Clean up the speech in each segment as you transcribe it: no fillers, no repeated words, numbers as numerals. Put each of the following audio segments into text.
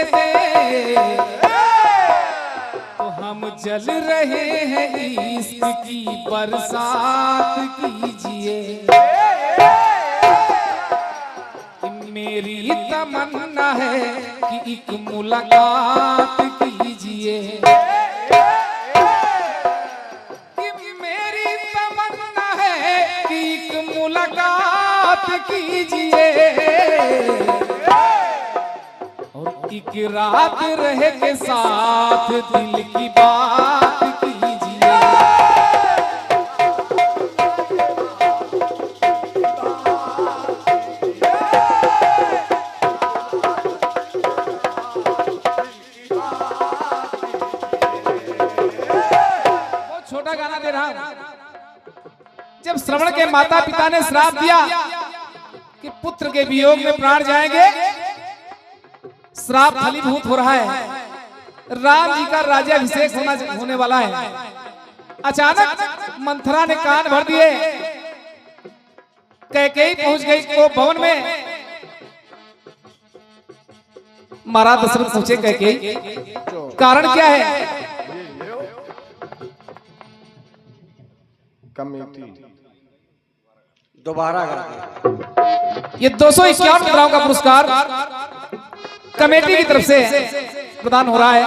सहते, तो हम जल रहे हैं इश्क की बरसात कीजिए। मेरी तमन्ना है कि एक मुलाकात कीजिए। मेरी तमन्ना है कि एक मुलाकात कीजिए, और एक रात रह के साथ दिल की बात कीजिए। छोटा गाना दे रहा हूं। जब श्रवण के माता पिता ने श्राप दिया कि पुत्र के वियोग में प्राण जाएंगे, श्राप फलीभूत हो रहा है, राम जी का राज्याभिषेक होने वाला है। अचानक मंथरा ने कान भर दिए, कैकेयी पहुंच गई को भवन में। महाराज दशरथ पूछे कैकेयी कारण क्या है? कमेटी दोबारा ये 251 मुद्राओं का पुरस्कार कमेटी की तरफ से प्रदान हो रहा है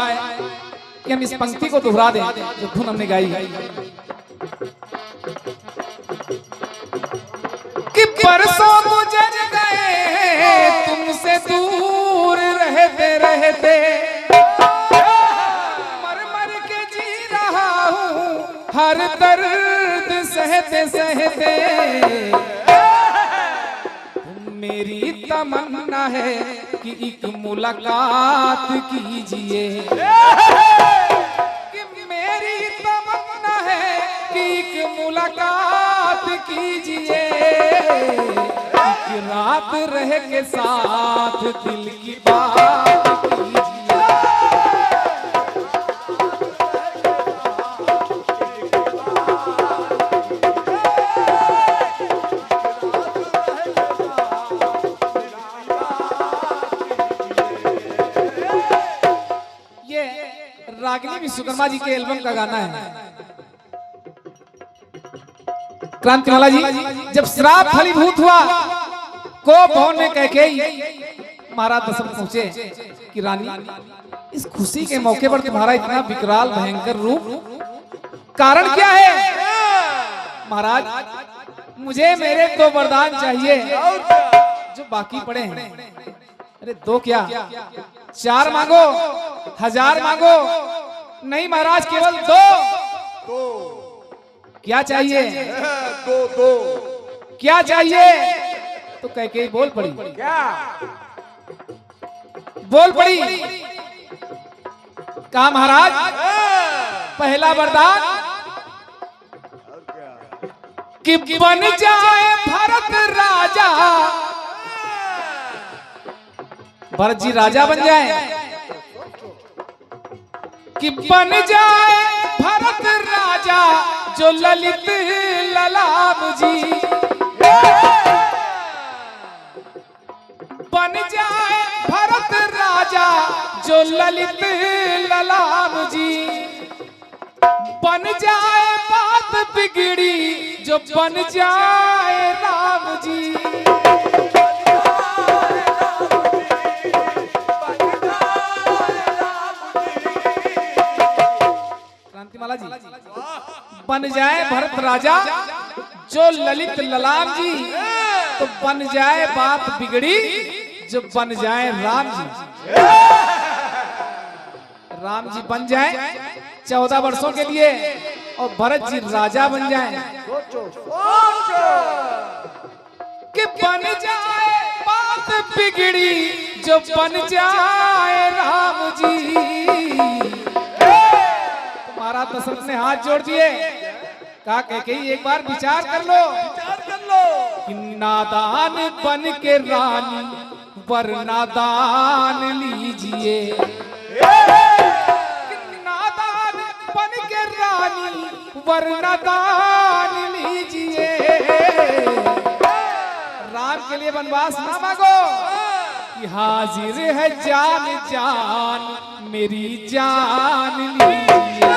कि हम इस पंक्ति को दोहरा दें जो धुन हमने गाई है कि परसों गुजर गए तुमसे दूर रहते रहते, मर मर के जी रहा हूँ हर दर्द सहते सहते। मेरी तमन्ना है कि एक मुलाकात कीजिए। कि मेरी तमन्ना है कि एक मुलाकात कीजिए, एक रात रह के साथ दिल की बात कीजिए। रागिनी विश्वकर्मा जी के एल्बम का गाना है। क्रांतिमाला जी जब श्राप फलीभूत हुआ को भवन में कैकेयी, महाराज दशरथ पूछे कि रानी इस खुशी के मौके पर तुम्हारा इतना विकराल भयंकर रूप कारण क्या है? महाराज मुझे मेरे 2 वरदान चाहिए जो बाकी पड़े हैं। अरे 2 क्या 4 मांगो, 1000 मांगो, नहीं महाराज केवल 2। क्या चाहिए? 2 क्या चाहिए? तो कैकेयी बोल पड़ी। क्या बोल पड़ी? कहा महाराज पहला वरदान कि बन जाए भरत राजा, भरत जी राजा बन जाए, कि बन जाए भरत राजा जो ललित ललाम जी, बन जाए भरत राजा जो ललित ललाम जी, बन जाए बात बिगड़ी जो बन जाए राम जी। क्रांतिमाला जी बन जाए भरत राजा जो ललित ललाम जी, तो बन जाए बात बिगड़ी जो बन जाए राम जी। राम जी बन जाए 14 वर्षों के लिए और भरत जी राजा बन जाए। कि बन जाए बात बिगड़ी जो बन जाए राम जी। महाराज दशरथ ने हाथ जोड़ दिए, कहा कैकेयी एक बार विचार कर लो, कि नादान बन के रानी वरना दान लीजिए। नादान बन के रानी वरना दान लीजिए। राम के लिए वनवास ना मांगो, कि हाजिर है जान जान मेरी जान लीजिए।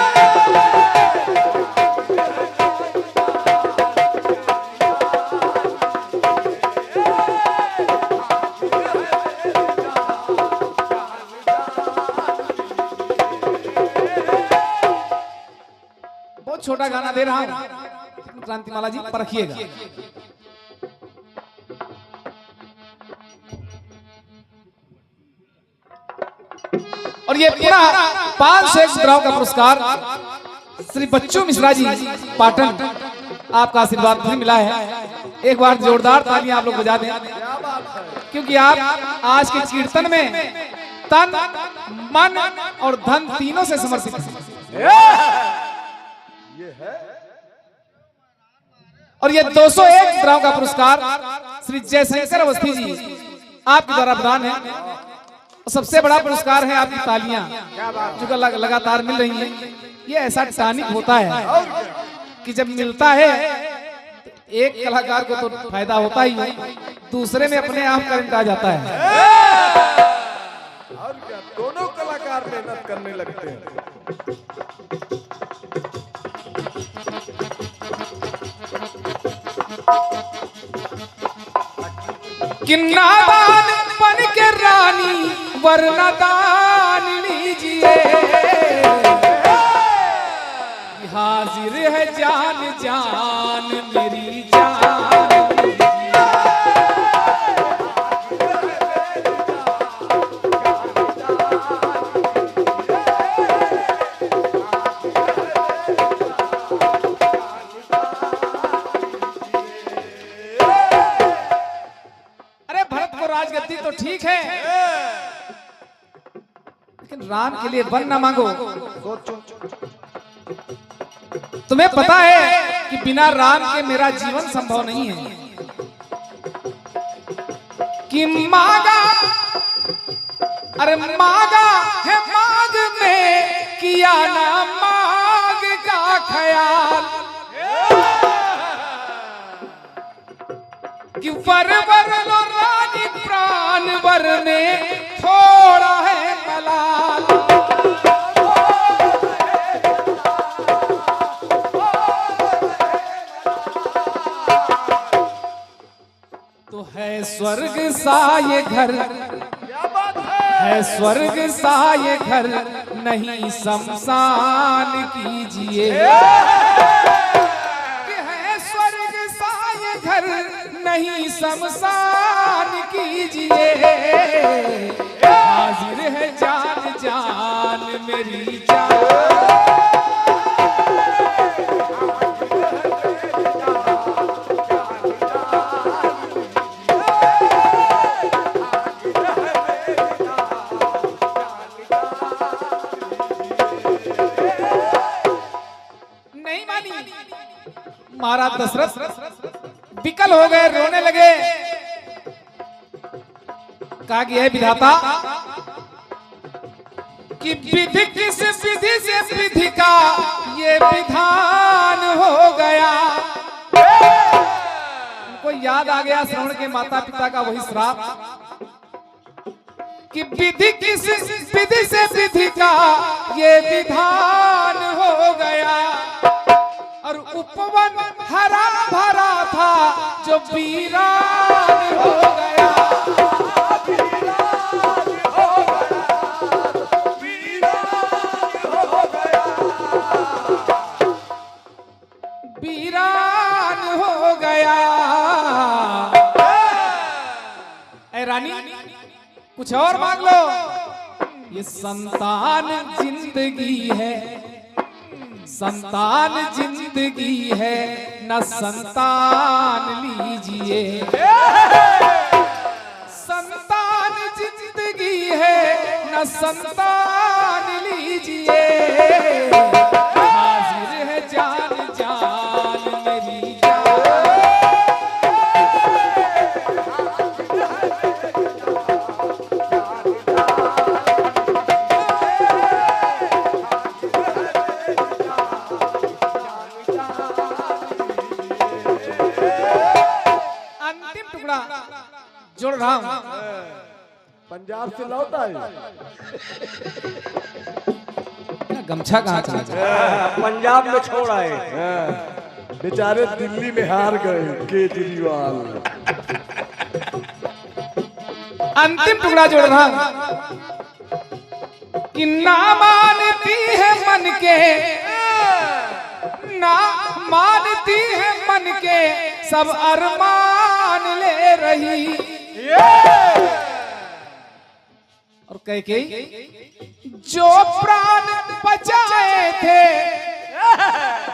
बहुत छोटा गाना दे रहा हूं, क्रांतिमाला जी परखिएगा। और ये पूरा 501 ग्राम का पुरस्कार श्री बच्चू मिश्रा जी पाटन, आपका आशीर्वाद भी मिला है। एक बार जोरदार तालियां आप लोग बजा दें, क्योंकि आप आज के कीर्तन में तन मन और धन तीनों से समर्पित हैं। और ये 201 ग्राम का पुरस्कार श्री जयशंकर अवस्थी जी आपके द्वारा प्रदान है। सबसे बड़ा पुरस्कार है आपकी तालियां जो लगातार मिल रही हैं। ये ऐसा टॉनिक होता है कि जब मिलता है तो एक कलाकार को तो फायदा होता ही है, दूसरे में अपने आप करंट आ जाता है। और क्या, दोनों कलाकार मेहनत करने लगते हैं। कि नादान बन के रानी वरना दान लीजिए। हाजिर है जान जान मेरी जान लीजिए। अरे भरत को राजगद्दी तो ठीक है, लेकिन राम के लिए वन न मांगो। तुम्हें पता है कि बिना राम के मेरा जीवन संभव नहीं है। कि मांगा, अरे मांगा है मांग में, किया ना मांग का ख्याल। कि वर लो रानी प्राण वर में थोड़ा है मलाल। तो है स्वर्ग सा ये घर, है स्वर्ग सा ये घर, नहीं शमशान कीजिए। है स्वर्ग सा ये घर, नहीं शमशान कीजिए। हाजिर है जान जान मेरी जान। महाराज दशरथ विकल हो गए, रोने लगे। कहा कि है विधाता कि विधि किस विधि से विधि का ये विधान हो गया। उनको याद आ गया श्रवण के माता पिता का वही श्राप कि विधि किस विधि से विधि का ये विधान हो गया। और उपवन हरा भरा था जो वीरान हो गया। वीरान हो गया। ऐ रानी कुछ और मांग लो। ये संतान जिंदगी है, संतान जिंदगी है, न संतान लीजिए। संतान जिंदगी है, न संतान लीजिए। हाजिर है जान जान मेरी जान। जोड़ रहा हूं पंजाब से लौटा है। गमछा कहाँ चला? पंजाब में छोड़ आए। बेचारे दिल्ली में हार गए केजरीवाल। अंतिम टुकड़ा जोड़ रहा हूं कि ना मानती है मन के, ना मानती है मन के सब अरमान ले रही। और कह जो प्राण बचाए थे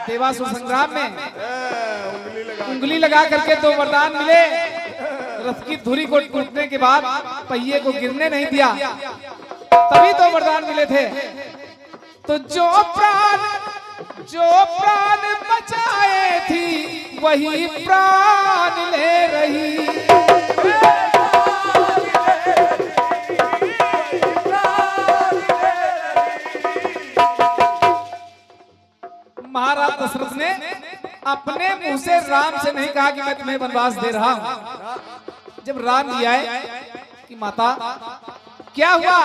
देवासुर संग्राम में, उंगली लगा करके 2 वरदान मिले। रथ की धुरी को टूटने के बाद पहिए को गिरने नहीं दिया, तभी 2 वरदान मिले थे। तो जो प्राण बचाए थी वही प्राण ले रही। महाराज दशरथ ने अपने मुंह से राम से नहीं कहा कि मैं तुम्हें वनवास दे रहा हूं। जब राम जी आए कि माता क्या हुआ,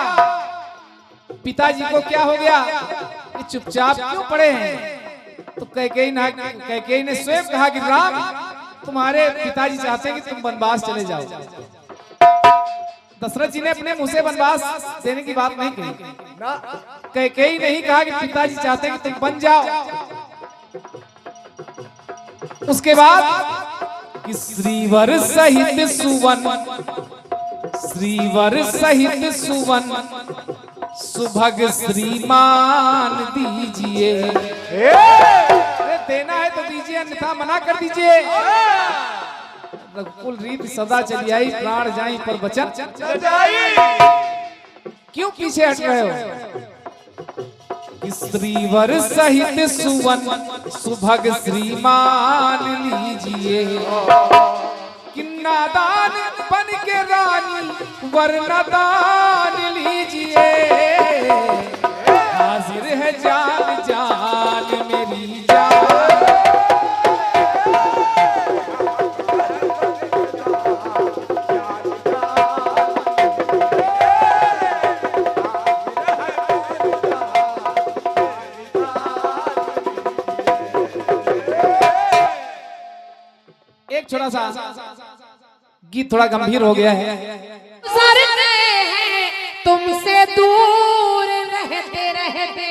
पिताजी को क्या हो गया, ये चुपचाप क्यों पड़े हैं? तो कैकेयी ने स्वयं कहा कि राम तुम्हारे पिताजी चाहते हैं कि तुम वनवास चले जाओ। दशरथ जी ने अपने मुंह से वनवास देने की बात नहीं कही। कैकेयी ने ही कहा कि पिताजी चाहते हैं कि तुम बन जाओ। उसके बाद कि श्रीवर सहित सुवन सुभग श्रीमान दीजिए। देना है तो दीजिए, अन्यथा मना कर दीजिए। रघुकुल रीत सदा चली आई, प्राण जाई पर बचन क्यों पीछे हट रहे हो? श्रीवर सहित सुवन सुभग श्रीमान लीजिए। कि नादान बन के रानी वरनादान लीजिए। हाजिर है जान जान मेरी जान। एक छोटा सा गीत थोड़ा गंभीर हो गया है। तुमसे दूर रहते रहते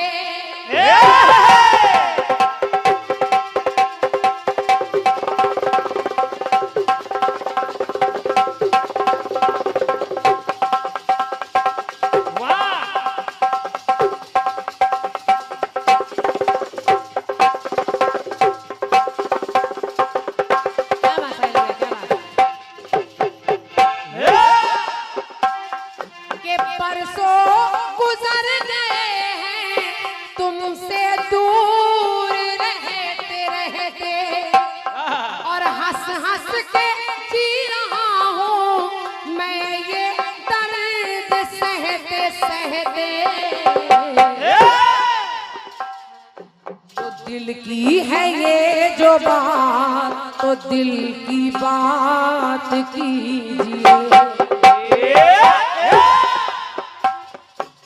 दिल की है ये जो बात, तो दिल की बात कीजिए।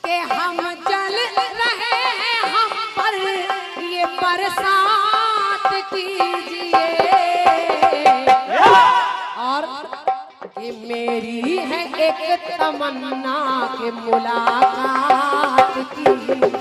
कि हम जल रहे हैं, हम पर ये बरसात कीजिए। और ये मेरी है एक तमन्ना के मुलाकात कीजिए।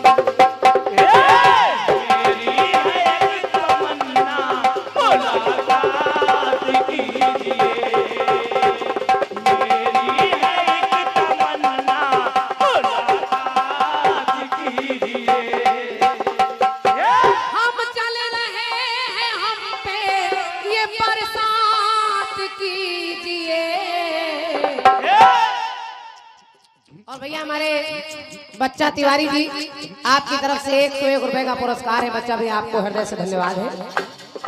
और भैया हमारे बच्चा तिवारी जी, आपकी तरफ से 101 रुपए का पुरस्कार है। बच्चा भी आपको हृदय से धन्यवाद है।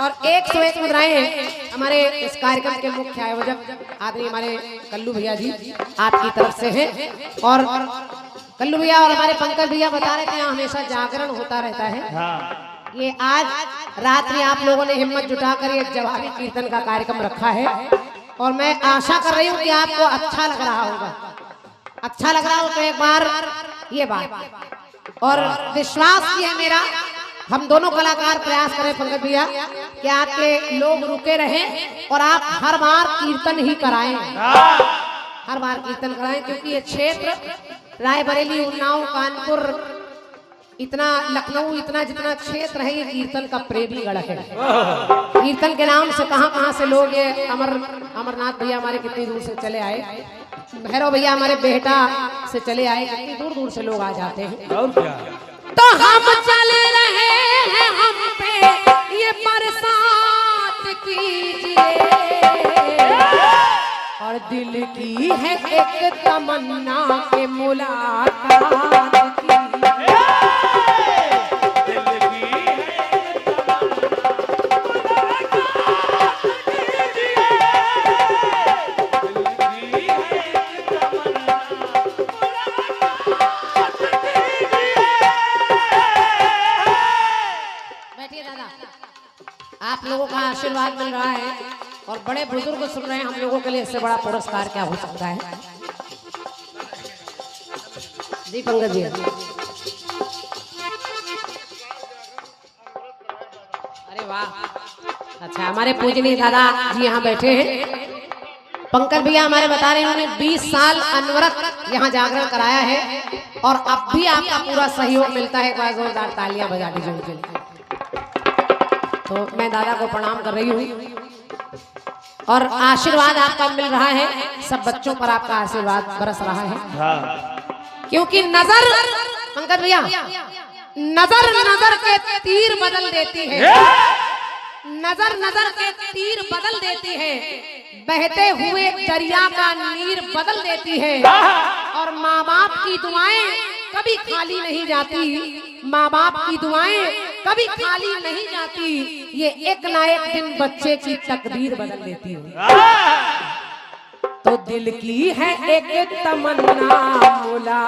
और 101 मुद्राएं हमारे इस कार्यक्रम के मुख्य आयोजक आदरणीय हमारे कल्लू भैया जी आपकी तरफ से है। और कल्लू भैया और हमारे पंकज भैया बता रहे थे यहाँ हमेशा जागरण होता रहता है। ये आज रात में आप लोगों ने हिम्मत जुटाकर एक जवाबी कीर्तन का कार्यक्रम रखा है और मैं आशा कर रही हूँ कि आपको अच्छा लग रहा होगा। अच्छा लग रहा हो तो एक बार ये बात और विश्वास ये है मेरा, हम दोनों कलाकार प्रयास करें पंकज भैया कि आपके लोग रुके रहें और आप हर बार कीर्तन ही कराएं, हर बार कीर्तन कराएं, क्योंकि ये क्षेत्र रायबरेली, उन्नाव, कानपुर, इतना लखनऊ, इतना जितना क्षेत्र है ये कीर्तन का प्रेमी गढ़ है। कीर्तन के नाम से कहां से लोग, ये अमरनाथ भैया हमारे कितनी दूर से चले आए, भैरव भैया हमारे बेहटा से चले आए, कितनी दूर दूर से लोग आ जाते हैं। और क्या? तो हम चल रहे हैं, हम पे ये बरसात कीजिए, और दिल की है एक तमन्ना के मुलाकात की। आप लोगों का आशीर्वाद मिल रहा है और बड़े बुजुर्ग सुन रहे हैं, हम लोगों के लिए इससे बड़ा पुरस्कार क्या हो सकता है। जी पंकज जी, अरे वाह, अच्छा हमारे पूजनीय दादा जी यहाँ बैठे हैं। पंकज भैया हमारे बता रहे हैं उन्होंने 20 साल अनवरत यहाँ जागरण कराया है और अब भी आपका पूरा सहयोग मिलता है। एक बार जोरदार तालियां बजा दीजिए उनके लिए। तो मैं दादा को प्रणाम कर रही हूँ और आशीर्वाद आपका मिल रहा है, सब बच्चों पर आपका आशीर्वाद बरस रहा है। हाँ। क्योंकि नजर, पंकज भैया, नजर नजर के तीर बदल देती है, नजर नजर के तीर बदल देती है, बहते हुए दरिया का नीर बदल देती है, और माँ बाप की दुआएं कभी खाली नहीं जाती, माँ बाप की दुआएं कभी खाली नहीं जाती, ये एक ना एक दिन बच्चे की तकदीर बदल देती है। तो दिल की है एक तमन्ना मुला,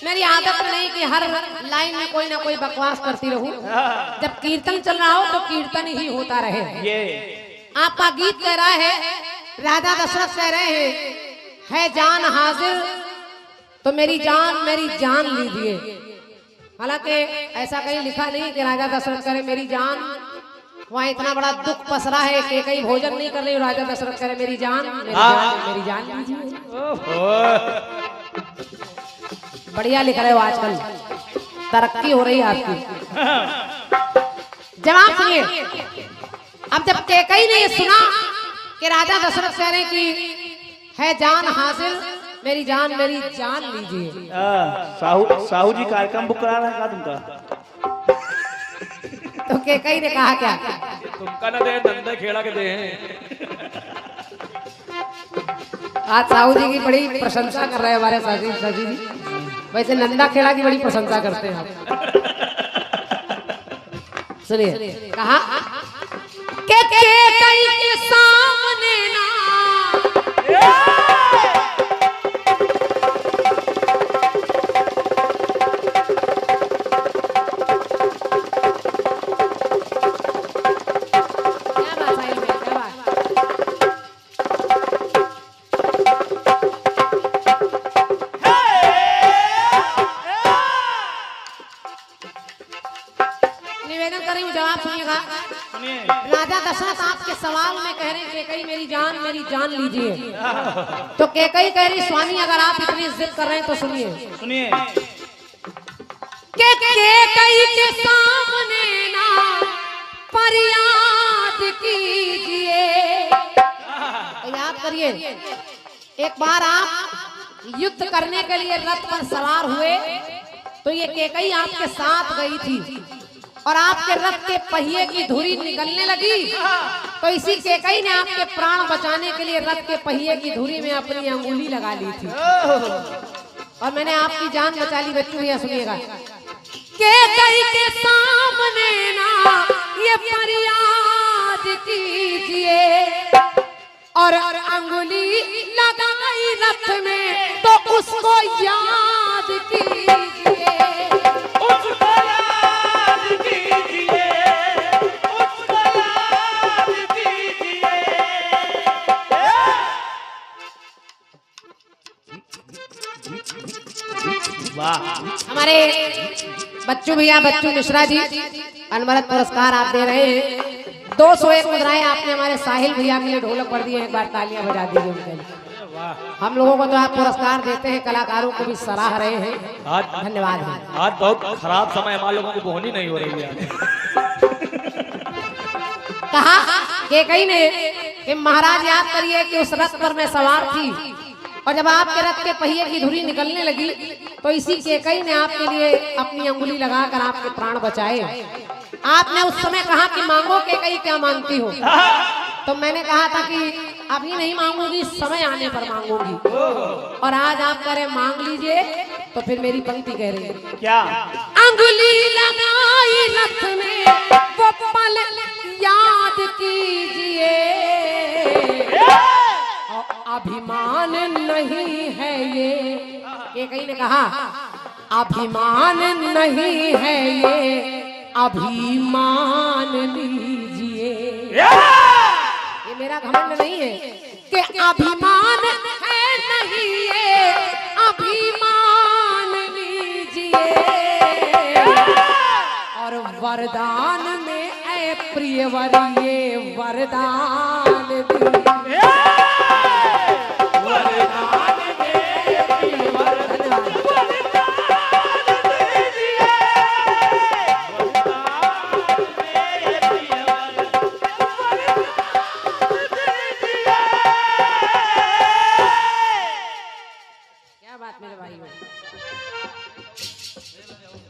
मेरी आदत नहीं कि हर लाइन में कोई ना कोई बकवास करती रहूं। जब कीर्तन चल रहा हो तो कीर्तन ही होता रहे। ये आपका गीत कह रहा है, राजा दशरथ कह रहे हैं, है जान हाजिर तो मेरी जान लीजिए। हालांकि ऐसा कहीं लिखा नहीं कि राजा दशरथ करे मेरी जान, वहाँ इतना बड़ा दुख पसरा है कि कहीं भोजन नहीं कर रही, राजा दशरथ करे मेरी जान लीजिए। बढ़िया लिख रहे हो, आजकल तरक्की हो रही है आपकी। जवाब सुनिए। अब जब कैकेयी ने ये सुना कि राजा दशरथ कह रहे कि है जान हासिल मेरी जान लीजिए, साहू जी कार्यक्रम बुक करा रहा है तुमका? तो कैकेयी ने कहा क्या? तुमका ना दे, नंदा खेड़ा के दे। आज साहू जी की बड़ी प्रशंसा कर रहे हैं हमारे साजी जी। वैसे नंदा खेड़ा की बड़ी प्रशंसा करते हैं आप। सुनिए, कहा के कैकेयी के सामने ना राजा दशरथ आपके सवाल में कह रहे हैं कैकेयी मेरी जान लीजिए। तो कैकेयी कह रही स्वामी अगर आप इतनी जिद कर रहे हैं तो सुनिए। कैकेयी के सामने ना फरियाद कीजिए। तो याद करिए, एक बार आप युद्ध करने के लिए रथ पर सवार हुए तो ये कैकेयी आपके साथ गई थी और आपके रथ के पहिए की धुरी निकलने लगी, तो इसी कैकेयी ने आपके प्राण बचाने के लिए रथ के पहिए की धुरी में अपनी अंगुली लगा ली थी और मैंने आपकी जान बचा ली। बच्चों भैया सुनिएगा, कैकेयी के सामने ना ये फरियाद और अंगुली लगाई रथ में तो उसको याद कीजिए, उसको याद कीजिए, उसको याद कीजिए। वाह, हमारे बच्चू भैया, बच्चू मिश्रा जी अनवरत पुरस्कार आप दे रहे हैं। 201 मुद्राएं आपने हमारे साहिल भैया के लिए ढोलक पर दी है, एक बार तालियां बजा दीजिए उनके लिए। हम लोगों को तो आप पुरस्कार देते हैं, कलाकारों को भी सराह रहे हैं, आज धन्यवाद। आज बहुत खराब समय हमारे लोगों की बोहनी नहीं हो रही है। कहा कि कहीं ने कि महाराज याद करिए कि उस रथ पर मैं सवार थी और जब आपके रथ के पहिए की धुरी निकलने लगी तो इसी केकई ने आपके लिए अपनी अंगुली लगाकर आपके प्राण बचाए। आपने उस समय कहा कि मांगो केकई, क्या मांगती हो? तो मैंने कहा था कि अभी नहीं मांगूंगी, समय आने पर मांगूंगी। और आज आप कह रहे मांग लीजिए, तो फिर मेरी पंक्ति कह रही है क्या? अंगुली लगाई रथ में वो पल याद कीजिए, अभिमान नहीं है ये कहीं ने कहा अभिमान नहीं है ये, अभिमान लीजिए। ये मेरा घमंड नहीं है कि अभिमान है नहीं ये, अभिमान लीजिए। और वरदान में ऐ प्रियवर ये वरदान दीजिए।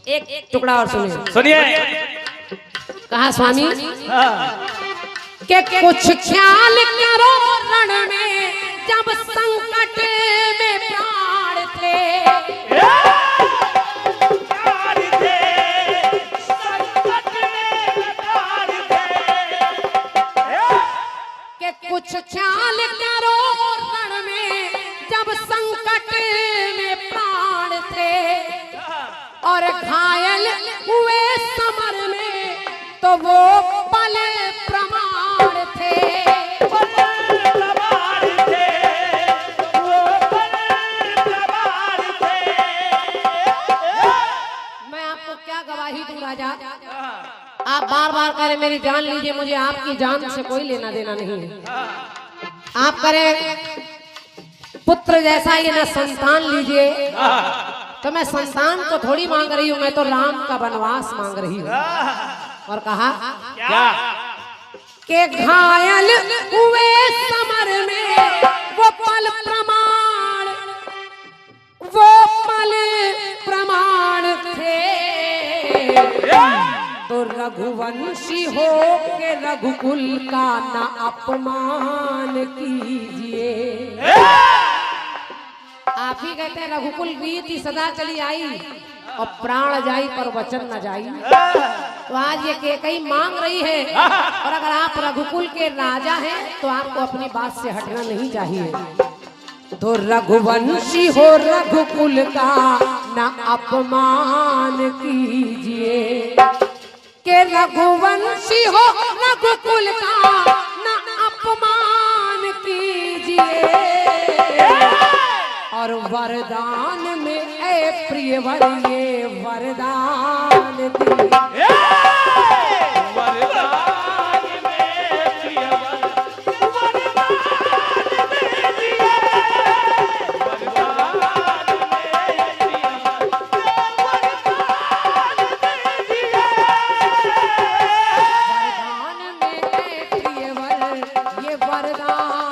एक टुकड़ा और सुनिए, सुनिए। कहा स्वामी के कुछ ख्याल करो रण में जब संकट में प्राण थे, के कुछ ख्याल करो रण में जब संकट में प्राण थे, और घायल हुए समर में तो वो पल प्रमाण थे। मैं आपको क्या गवाही दूं राजा, आप बार बार करें मेरी जान लीजिए, मुझे आपकी जान से कोई लेना देना नहीं है। आप करें पुत्र जैसा ये न संतान लीजिए, तो मैं संतान को थोड़ी मांग रही हूँ, मैं तो राम का वनवास मांग रही हूँ। और कहा क्या? के घायल हुए समर में वो पल प्रमाण, वो पल प्रमाण थे, तो रघुवंशी हो के रघुकुल का न अपमान कीजिए। आप ही कहते हैं रघुकुल रीति सदा चली आई और प्राण जाई पर वचन न जाई। तो आज ये केकई मांग रही है, और अगर आप रघुकुल के राजा हैं तो आपको अपनी बात से हटना नहीं चाहिए। तो रघुवंशी हो रघुकुल का न अपमान कीजिए, के रघुवंशी हो रघुकुल का न अपमान कीजिए। और वरदान में ऐ प्रियवर ये वरदान दीजिए। वरदान में प्रियवर वरदान दीजिए, वरदान में प्रियवर वरदान दीजिए। वरदान में ऐ प्रियवर ये वरदान